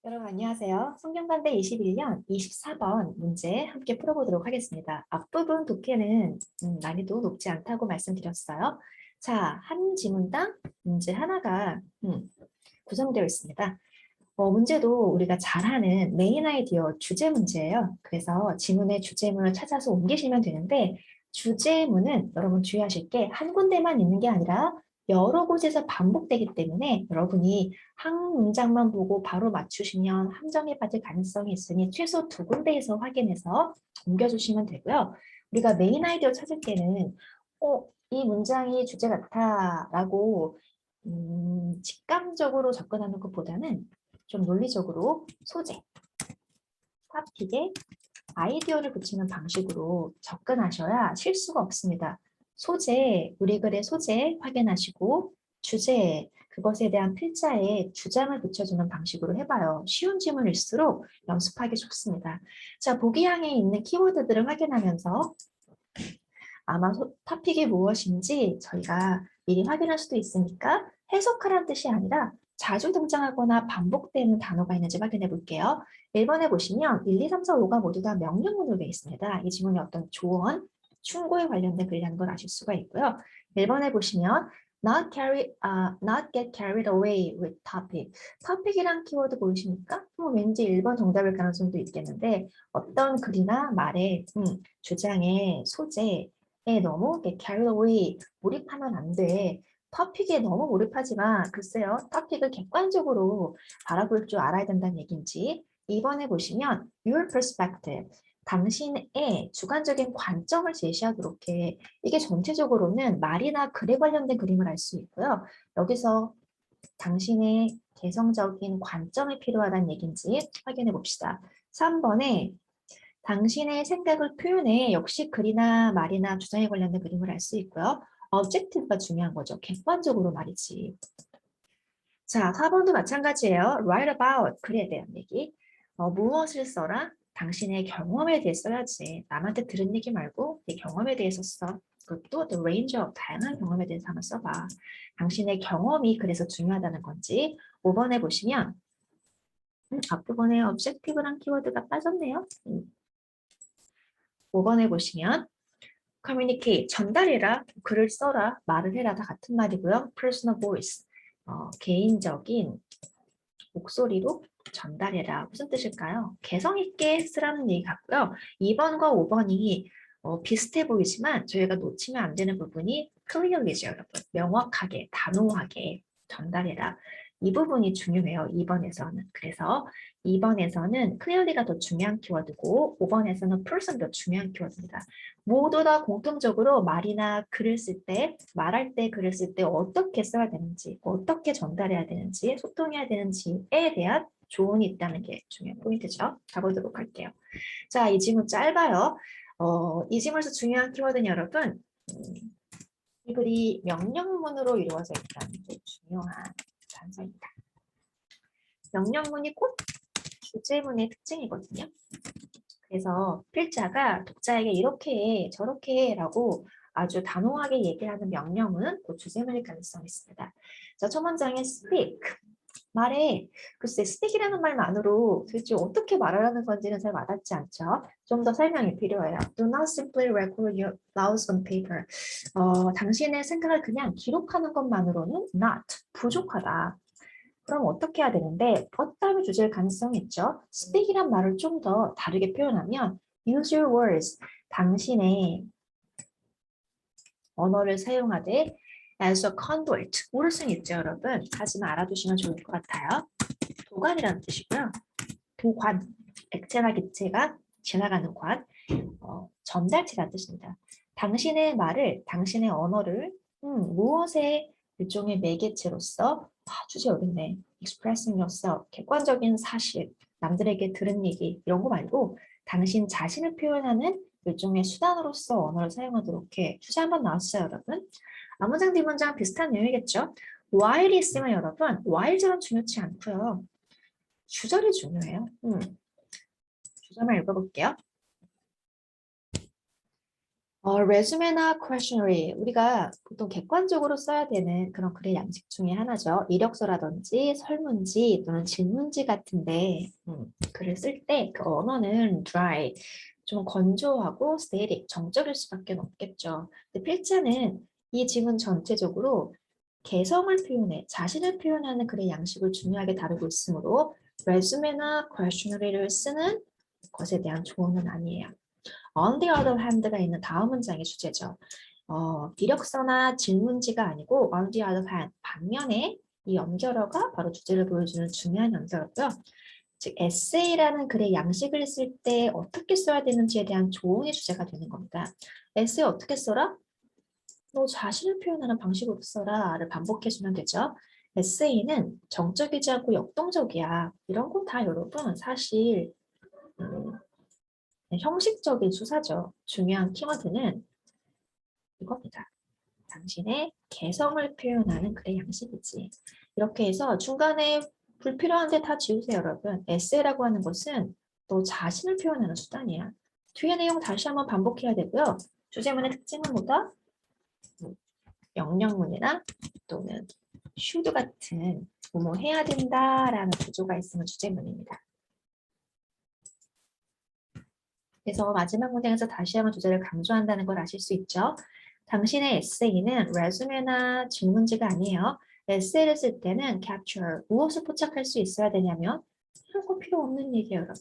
여러분 안녕하세요. 성경간대 21년 24번 문제 함께 풀어보도록 하겠습니다. 앞부분 독해는 난이도 높지 않다고 말씀드렸어요. 자, 한 지문당 문제 하나가 구성되어 있습니다. 문제도 우리가 잘 아는 메인 아이디어 주제 문제예요. 그래서 지문의 주제문을 찾아서 옮기시면 되는데 주제문은 여러분 주의하실 게 한 군데만 있는 게 아니라 여러 곳에서 반복되기 때문에 여러분이 한 문장만 보고 바로 맞추시면 함정에 빠질 가능성이 있으니 최소 두 군데에서 확인해서 옮겨주시면 되고요. 우리가 메인 아이디어 찾을 때는 이 문장이 주제 같아라고 직감적으로 접근하는 것보다는 좀 논리적으로 소재, 토픽에 아이디어를 붙이는 방식으로 접근하셔야 실수가 없습니다. 소재, 우리 글의 소재 확인하시고 주제, 그것에 대한 필자에 주장을 붙여주는 방식으로 해봐요. 쉬운 지문일수록 연습하기 좋습니다. 자, 보기항에 있는 키워드들을 확인하면서 아마 토픽이 무엇인지 저희가 미리 확인할 수도 있으니까 해석하라는 뜻이 아니라 자주 등장하거나 반복되는 단어가 있는지 확인해 볼게요. 1번에 보시면 1, 2, 3, 4, 5가 모두 다 명령문으로 되어 있습니다. 이 지문이 어떤 조언, 충고에 관련된 글이라는 걸 아실 수가 있고요. 1번에 보시면 not get carried away with topic. topic이란 키워드 보이십니까? 왠지 1번 정답일 가능성도 있겠는데 어떤 글이나 말의 주장의 소재, 너무 carried away, 몰입하면 안 돼. 토픽에 너무 몰입하지만 글쎄요. 토픽을 객관적으로 바라볼 줄 알아야 된다는 얘기인지 2번에 보시면 your perspective, 당신의 주관적인 관점을 제시하도록 해. 이게 전체적으로는 말이나 글에 관련된 그림을 알 수 있고요. 여기서 당신의 개성적인 관점이 필요하다는 얘기인지 확인해 봅시다. 3번에 당신의 생각을 표현해 역시 글이나 말이나 주장에 관련된 그림을 알 수 있고요. objective가 중요한 거죠. 객관적으로 말이지. 자, 4번도 마찬가지예요. write about, 글에 대한 얘기. 무엇을 써라? 당신의 경험에 대해 써야지. 남한테 들은 얘기 말고 네 경험에 대해서 써. 그것도 the range of, 다양한 경험에 대해서 한번 써봐. 당신의 경험이 그래서 중요하다는 건지. 5번에 보시면 앞부분에 objective란 키워드가 빠졌네요. 5번에 보시면 communicate, 전달해라, 글을 써라, 말을 해라 다 같은 말이고요. personal voice, 개인적인 목소리로 전달해라. 무슨 뜻일까요? 개성 있게 쓰라는 얘기 같고요. 2번과 5번이 비슷해 보이지만 저희가 놓치면 안 되는 부분이 clearly죠, 여러분. 명확하게, 단호하게 전달해라. 이 부분이 중요해요. 2번에서는. 그래서 2번에서는 clearly가 더 중요한 키워드고 5번에서는 person 더 중요한 키워드입니다. 모두 다 공통적으로 말이나 글을 쓸 때, 말할 때, 글을 쓸 때 어떻게 써야 되는지, 어떻게 전달해야 되는지, 소통해야 되는지에 대한 조언이 있다는 게 중요한 포인트죠. 가보도록 할게요. 자, 이 지문 짧아요. 이 지문에서 중요한 키워드는 여러분, 이 글이 명령문으로 이루어져 있다는 게 중요한 단서입니다. 명령문이 꼭 주제문의 특징이거든요. 그래서 필자가 독자에게 이렇게 해, 저렇게 해라고 아주 단호하게 얘기하는 명령은 그 주제문일 가능성이 있습니다. 자, 첫 문장에 speak, 말해. 글쎄, speak이라는 말만으로 도대체 어떻게 말하라는 건지는 잘 와닿지 않죠. 좀 더 설명이 필요해요. Do not simply record your thoughts on paper. 당신의 생각을 그냥 기록하는 것만으로는 not, 부족하다. 그럼 어떻게 해야 되는데 다음에 주제일 가능성이 있죠. speak이란 말을 좀 더 다르게 표현하면 use your words, 당신의 언어를 사용하되 as a conduit, 모를 수는 있죠, 여러분. 하지만 알아두시면 좋을 것 같아요. 도관이라는 뜻이고요. 도관, 액체나 기체가 지나가는 관, 전달체라는 뜻입니다. 당신의 말을, 당신의 언어를 무엇의 일종의 매개체로서 주제 여기 있네. expressing yourself, 객관적인 사실, 남들에게 들은 얘기 이런 거 말고 당신 자신을 표현하는 일종의 수단으로서 언어를 사용하도록 해. 주제 한번 나왔어요, 여러분. 앞문장, 뒷문장 비슷한 내용이겠죠? while이 있으면 여러분, while처럼 중요치 않고요. 주절이 중요해요. 주절만 읽어볼게요. resume나 questionnaire 우리가 보통 객관적으로 써야 되는 그런 글의 양식 중에 하나죠. 이력서라든지 설문지 또는 질문지 같은데 글을 쓸 때 그 언어는 dry, 좀 건조하고 static, 정적일 수밖에 없겠죠. 근데 필자는 이 지문 전체적으로 개성을 표현해, 자신을 표현하는 글의 양식을 중요하게 다루고 있으므로 resume나 questionnaires 쓰는 것에 대한 조언은 아니에요. On the other hand가 있는 다음 문장의 주제죠. 이력서나 질문지가 아니고 on the other hand, 반면에 이 연결어가 바로 주제를 보여주는 중요한 연결어고요. 즉, 에세이라는 글의 양식을 쓸 때 어떻게 써야 되는지에 대한 조언의 주제가 되는 겁니다. 에세이 어떻게 써라? 너 자신을 표현하는 방식으로 써라를 반복해주면 되죠. 에세이는 정적이지 않고 역동적이야. 이런 거 다 여러분 사실 형식적인 수사죠. 중요한 키워드는 이겁니다. 당신의 개성을 표현하는 글의 양식이지. 이렇게 해서 중간에 불필요한 데 다 지우세요, 여러분. 에세이라고 하는 것은 너 자신을 표현하는 수단이야. 뒤에 내용 다시 한번 반복해야 되고요. 주제문의 특징은 뭐다? 명령문이나 또는 should 같은 뭐뭐 해야 된다라는 구조가 있으면 주제문입니다. 그래서 마지막 문장에서 다시 한번 주제를 강조한다는 걸 아실 수 있죠. 당신의 에세이는 레주메나 질문지가 아니에요. 에세이를 쓸 때는 capture, 무엇을 포착할 수 있어야 되냐면 이런 거 필요 없는 얘기예요, 여러분.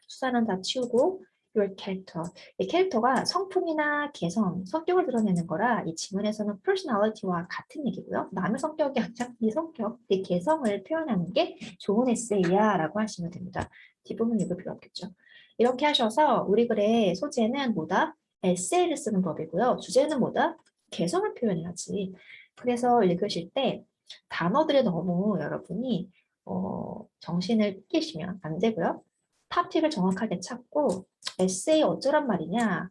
수사는 다 치우고 your character. 이 캐릭터가 성품이나 개성, 성격을 드러내는 거라 이 지문에서는 personality와 같은 얘기고요. 남의 성격이 아니라 네 성격, 네 개성을 표현하는 게 좋은 에세이야 라고 하시면 됩니다. 뒷부분 읽을 필요 없겠죠. 이렇게 하셔서 우리 글의 소재는 뭐다? 에세이를 쓰는 법이고요. 주제는 뭐다? 개성을 표현해야지. 그래서 읽으실 때 단어들이 너무 여러분이 정신을 끼시면 안 되고요. 탑픽을 정확하게 찾고 에세이 어쩌란 말이냐?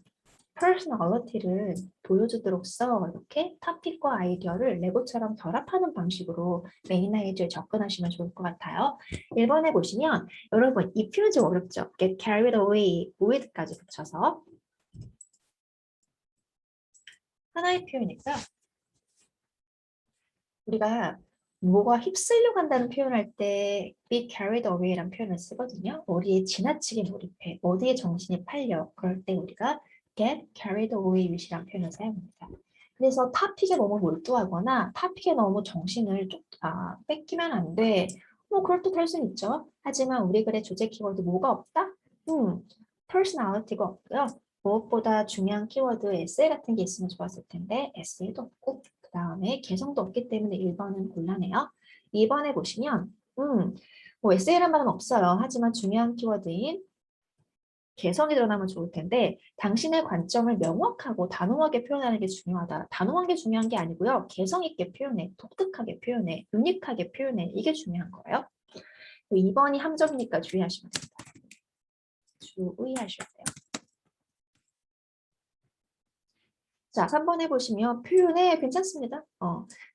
퍼스널리티를 보여주도록 써 이렇게 탑픽과 아이디어를 레고처럼 결합하는 방식으로 메인 아이디어에 접근하시면 좋을 것 같아요. 1번에 보시면 여러분 이 표현 좀 어렵죠? get carried away with까지 붙여서 하나의 표현이고요. 우리가 뭐가 휩쓸려 간다는 표현할 때 be carried away라는 표현을 쓰거든요. 어디에 지나치게 몰입해, 어디에 정신이 팔려. 그럴 때 우리가 get carried away with이라는 표현을 사용합니다. 그래서 타픽에 너무 몰두하거나 타픽에 너무 정신을 뺏기면 안 돼. 뭐 그럴 때 될 수는 있죠. 하지만 우리 글의 주제 키워드 뭐가 없다? personality가 없고요. 무엇보다 중요한 키워드 에세이 같은 게 있으면 좋았을 텐데 에세이도 없고 그 다음에 개성도 없기 때문에 1번은 곤란해요. 2번에 보시면 뭐 에세이란 말은 없어요. 하지만 중요한 키워드인 개성이 드러나면 좋을 텐데 당신의 관점을 명확하고 단호하게 표현하는 게 중요하다. 단호한 게 중요한 게 아니고요. 개성 있게 표현해, 독특하게 표현해, 유니크하게 표현해. 이게 중요한 거예요. 2번이 함정이니까 주의하시면 됩니다. 주의하셔야 돼요. 자, 3번 해보시면 표현에 괜찮습니다.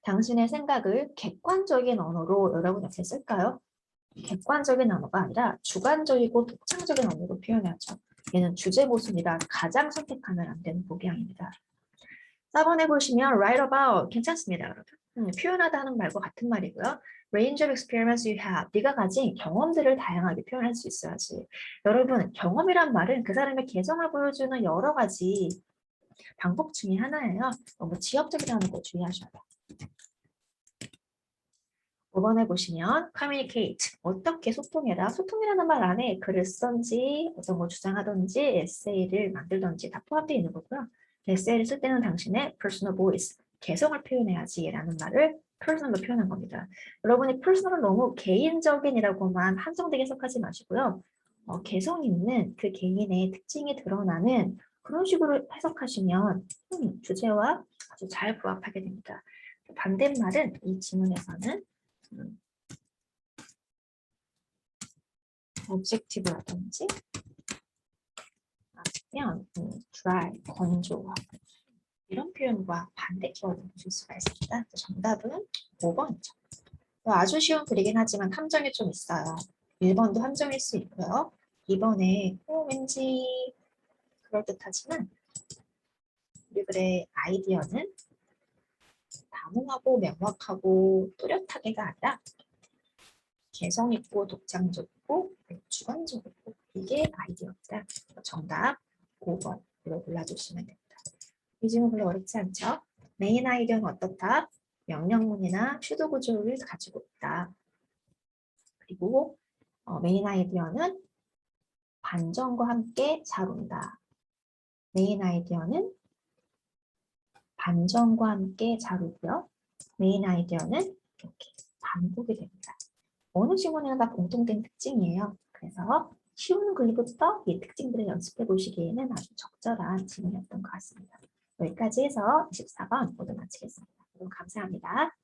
당신의 생각을 객관적인 언어로 여러분 어떻게 쓸까요? 객관적인 언어가 아니라 주관적이고 독창적인 언어로 표현하죠. 얘는 주제 모순이라 가장 선택하면 안 되는 복양입니다. 4번에 보시면 write about 괜찮습니다, 여러분. 표현하다 하는 말과 같은 말이고요. range of experience you have. 네가 가진 경험들을 다양하게 표현할 수 있어야지. 여러분, 경험이란 말은 그 사람의 개성을 보여주는 여러 가지 방법 중에 하나예요. 너무 지역적이라는 거 주의하셔야 돼요. 5번에 보시면 communicate, 어떻게 소통해라. 소통이라는 말 안에 글을 쓰던지 어떤 거 주장하던지 에세이를 만들던지 다 포함되어 있는 거고요. 에세이를 쓸 때는 당신의 personal voice, 개성을 표현해야지 라는 말을 personal로 표현한 겁니다. 여러분이 personal을 너무 개인적인이라고만 한정되게 해석하지 마시고요. 개성 있는 그 개인의 특징이 드러나는 그런 식으로 해석하시면 주제와 아주 잘 부합하게 됩니다. 반대말은 이 지문에서는 objective라든지 아니면 dry, 건조하고 이런 표현과 반대 키워드를 보실 수가 있습니다. 정답은 5번이죠. 아주 쉬운 글이긴 하지만 함정이 좀 있어요. 1번도 함정일 수 있고요. 2번에 왠지 그럴듯하지만 우리 글의 아이디어는 단호하고 명확하고 뚜렷하게가 아니라 개성 있고 독창적이고 주관적이고 이게 아이디어입니다. 정답 5번으로 골라주시면 됩니다. 이 질문 별로 어렵지 않죠? 메인 아이디어는 어떻다? 명령문이나 슈도 구조를 가지고 있다. 그리고 메인 아이디어는 반전과 함께 잘 온다. 메인 아이디어는 반전과 함께 잘 오고요. 메인 아이디어는 이렇게 반복이 됩니다. 어느 지문에나 다 공통된 특징이에요. 그래서 쉬운 글부터 이 특징들을 연습해 보시기에는 아주 적절한 지문이었던 것 같습니다. 여기까지 해서 24번 모두 마치겠습니다. 여러분 감사합니다.